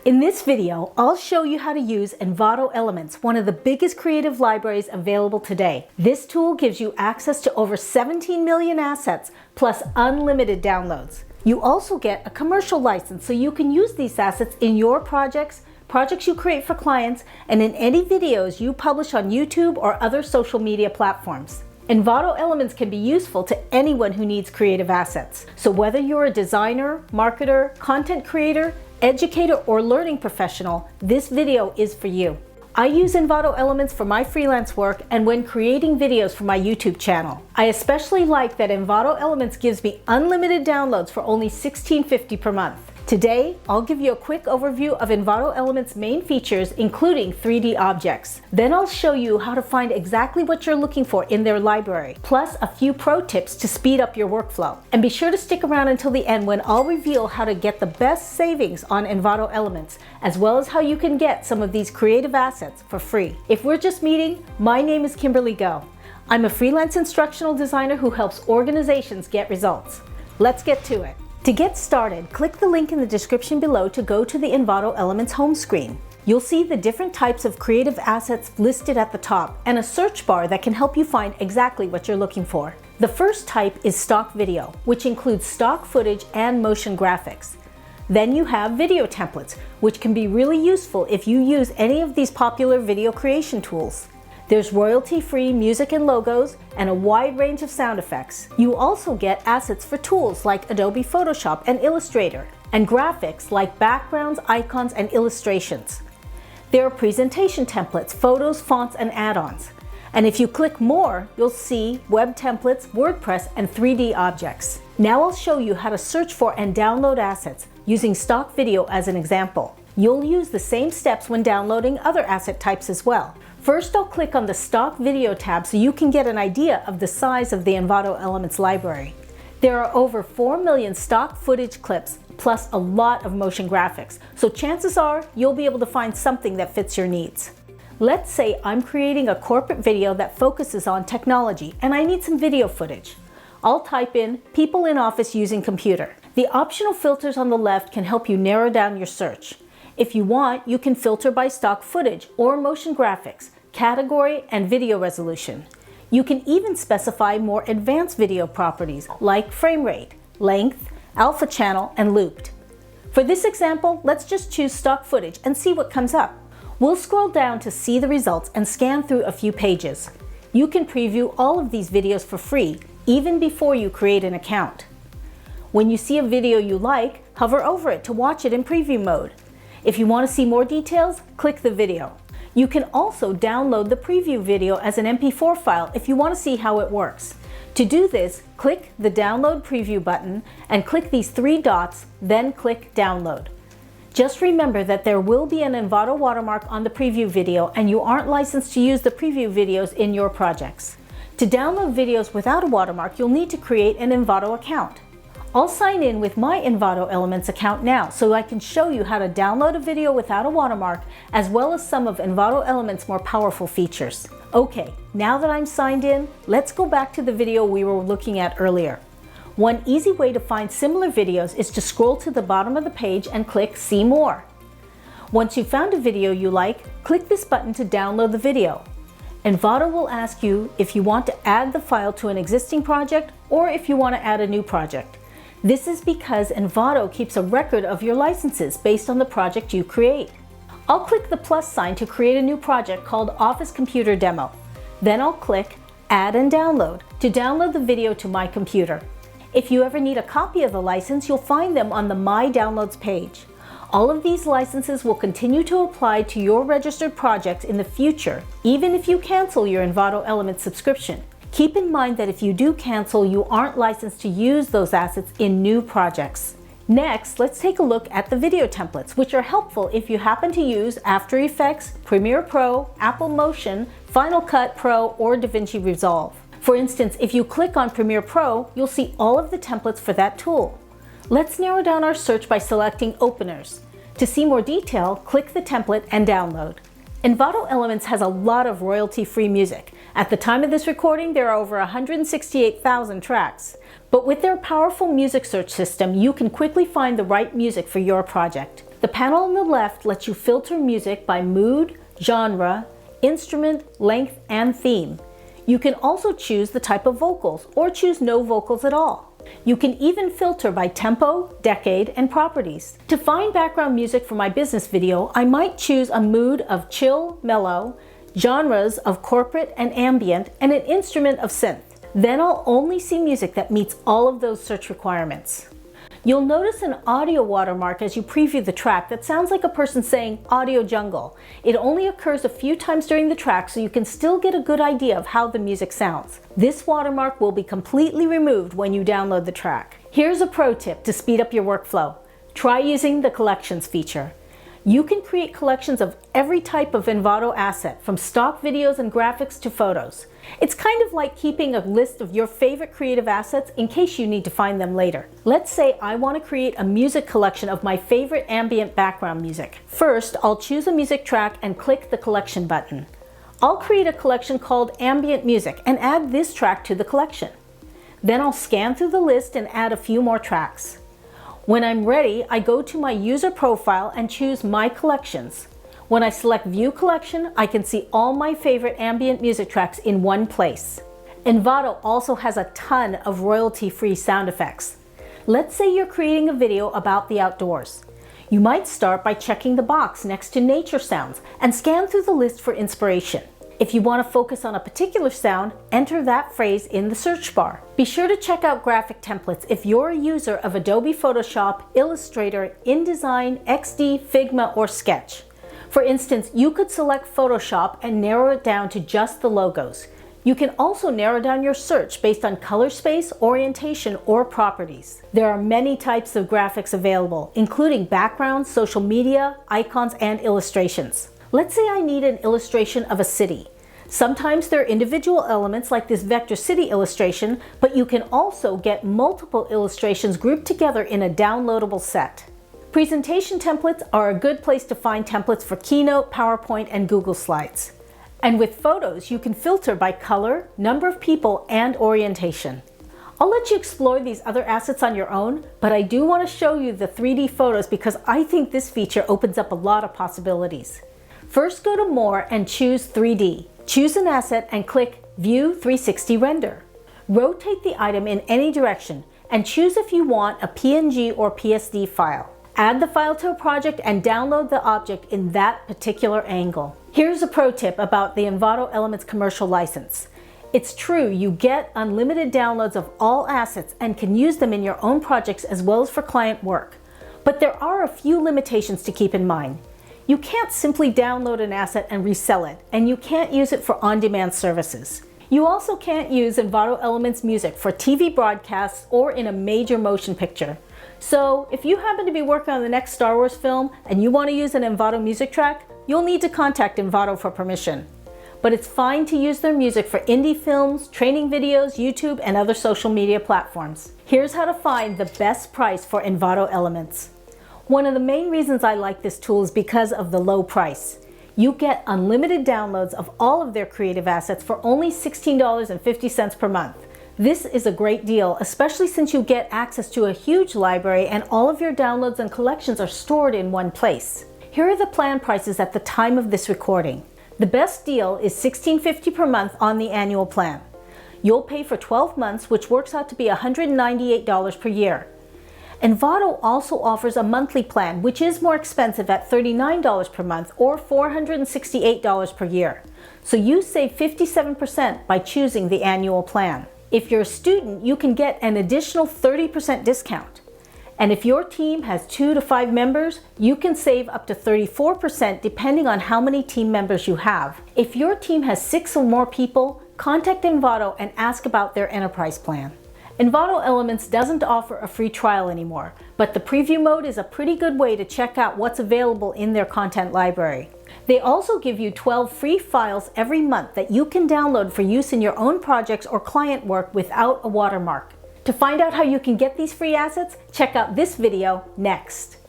In this video, I'll show you how to use Envato Elements, one of the biggest creative libraries available today. This tool gives you access to over 17 million assets, plus unlimited downloads. You also get a commercial license, so you can use these assets in your projects you create for clients, and in any videos you publish on YouTube or other social media platforms. Envato Elements can be useful to anyone who needs creative assets. So whether you're a designer, marketer, content creator, educator, or learning professional, this video is for you. I use Envato Elements for my freelance work and when creating videos for my YouTube channel. I especially like that Envato Elements gives me unlimited downloads for only $16.50 per month. Today, I'll give you a quick overview of Envato Elements' main features, including 3D objects. Then I'll show you how to find exactly what you're looking for in their library, plus a few pro tips to speed up your workflow. And be sure to stick around until the end when I'll reveal how to get the best savings on Envato Elements, as well as how you can get some of these creative assets for free. If we're just meeting, my name is Kimberly Go. I'm a freelance instructional designer who helps organizations get results. Let's get to it. To get started, click the link in the description below to go to the Envato Elements home screen. You'll see the different types of creative assets listed at the top and a search bar that can help you find exactly what you're looking for. The first type is stock video, which includes stock footage and motion graphics. Then you have video templates, which can be really useful if you use any of these popular video creation tools. There's royalty-free music and logos and a wide range of sound effects. You also get assets for tools like Adobe Photoshop and Illustrator, and graphics like backgrounds, icons, and illustrations. There are presentation templates, photos, fonts, and add-ons. And if you click more, you'll see web templates, WordPress, and 3D objects. Now I'll show you how to search for and download assets using stock video as an example. You'll use the same steps when downloading other asset types as well. First, I'll click on the Stock Video tab so you can get an idea of the size of the Envato Elements library. There are over 4 million stock footage clips, plus a lot of motion graphics, so chances are you'll be able to find something that fits your needs. Let's say I'm creating a corporate video that focuses on technology and I need some video footage. I'll type in people in office using computer. The optional filters on the left can help you narrow down your search. If you want, you can filter by stock footage or motion graphics, category, and video resolution. You can even specify more advanced video properties like frame rate, length, alpha channel, and looped. For this example, let's just choose stock footage and see what comes up. We'll scroll down to see the results and scan through a few pages. You can preview all of these videos for free, even before you create an account. When you see a video you like, hover over it to watch it in preview mode. If you want to see more details, click the video. You can also download the preview video as an MP4 file if you want to see how it works. To do this, click the Download Preview button and click these 3 dots, then click Download. Just remember that there will be an Envato watermark on the preview video and you aren't licensed to use the preview videos in your projects. To download videos without a watermark, you'll need to create an Envato account. I'll sign in with my Envato Elements account now so I can show you how to download a video without a watermark, as well as some of Envato Elements' more powerful features. Okay, now that I'm signed in, let's go back to the video we were looking at earlier. One easy way to find similar videos is to scroll to the bottom of the page and click See More. Once you've found a video you like, click this button to download the video. Envato will ask you if you want to add the file to an existing project or if you want to add a new project. This is because Envato keeps a record of your licenses based on the project you create. I'll click the plus sign to create a new project called Office Computer Demo. Then I'll click Add and Download to download the video to my computer. If you ever need a copy of the license, you'll find them on the My Downloads page. All of these licenses will continue to apply to your registered projects in the future, even if you cancel your Envato Elements subscription. Keep in mind that if you do cancel, you aren't licensed to use those assets in new projects. Next, let's take a look at the video templates, which are helpful if you happen to use After Effects, Premiere Pro, Apple Motion, Final Cut Pro, or DaVinci Resolve. For instance, if you click on Premiere Pro, you'll see all of the templates for that tool. Let's narrow down our search by selecting Openers. To see more detail, click the template and download. Envato Elements has a lot of royalty-free music. At the time of this recording, there are over 168,000 tracks. But with their powerful music search system, you can quickly find the right music for your project. The panel on the left lets you filter music by mood, genre, instrument, length, and theme. You can also choose the type of vocals or choose no vocals at all. You can even filter by tempo, decade, and properties. To find background music for my business video, I might choose a mood of chill, mellow, genres of corporate and ambient, and an instrument of synth. Then I'll only see music that meets all of those search requirements. You'll notice an audio watermark as you preview the track that sounds like a person saying audio jungle. It only occurs a few times during the track, so you can still get a good idea of how the music sounds. This watermark will be completely removed when you download the track. Here's a pro tip to speed up your workflow. Try using the collections feature. You can create collections of every type of Envato asset, from stock videos and graphics to photos. It's kind of like keeping a list of your favorite creative assets in case you need to find them later. Let's say I want to create a music collection of my favorite ambient background music. First, I'll choose a music track and click the collection button. I'll create a collection called Ambient Music and add this track to the collection. Then I'll scan through the list and add a few more tracks. When I'm ready, I go to my user profile and choose My Collections. When I select View Collection, I can see all my favorite ambient music tracks in one place. Envato also has a ton of royalty-free sound effects. Let's say you're creating a video about the outdoors. You might start by checking the box next to nature sounds and scan through the list for inspiration. If you want to focus on a particular sound, enter that phrase in the search bar. Be sure to check out graphic templates if you're a user of Adobe Photoshop, Illustrator, InDesign, XD, Figma, or Sketch. For instance, you could select Photoshop and narrow it down to just the logos. You can also narrow down your search based on color space, orientation, or properties. There are many types of graphics available, including backgrounds, social media, icons, and illustrations. Let's say I need an illustration of a city. Sometimes there are individual elements like this vector city illustration, but you can also get multiple illustrations grouped together in a downloadable set. Presentation templates are a good place to find templates for Keynote, PowerPoint, and Google Slides. And with photos, you can filter by color, number of people, and orientation. I'll let you explore these other assets on your own, but I do want to show you the 3D photos because I think this feature opens up a lot of possibilities. First, go to More and choose 3D. Choose an asset and click View 360 Render. Rotate the item in any direction and choose if you want a PNG or PSD file. Add the file to a project and download the object in that particular angle. Here's a pro tip about the Envato Elements commercial license. It's true, you get unlimited downloads of all assets and can use them in your own projects as well as for client work. But there are a few limitations to keep in mind. You can't simply download an asset and resell it, and you can't use it for on-demand services. You also can't use Envato Elements music for TV broadcasts or in a major motion picture. So if you happen to be working on the next Star Wars film and you want to use an Envato music track, you'll need to contact Envato for permission. But it's fine to use their music for indie films, training videos, YouTube, and other social media platforms. Here's how to find the best price for Envato Elements. One of the main reasons I like this tool is because of the low price. You get unlimited downloads of all of their creative assets for only $16.50 per month. This is a great deal, especially since you get access to a huge library and all of your downloads and collections are stored in one place. Here are the plan prices at the time of this recording. The best deal is $16.50 per month on the annual plan. You'll pay for 12 months, which works out to be $198 per year. Envato also offers a monthly plan, which is more expensive at $39 per month or $468 per year. So you save 57% by choosing the annual plan. If you're a student, you can get an additional 30% discount. And if your team has 2 to 5 members, you can save up to 34% depending on how many team members you have. If your team has 6 or more people, contact Envato and ask about their enterprise plan. Envato Elements doesn't offer a free trial anymore, but the preview mode is a pretty good way to check out what's available in their content library. They also give you 12 free files every month that you can download for use in your own projects or client work without a watermark. To find out how you can get these free assets, check out this video next.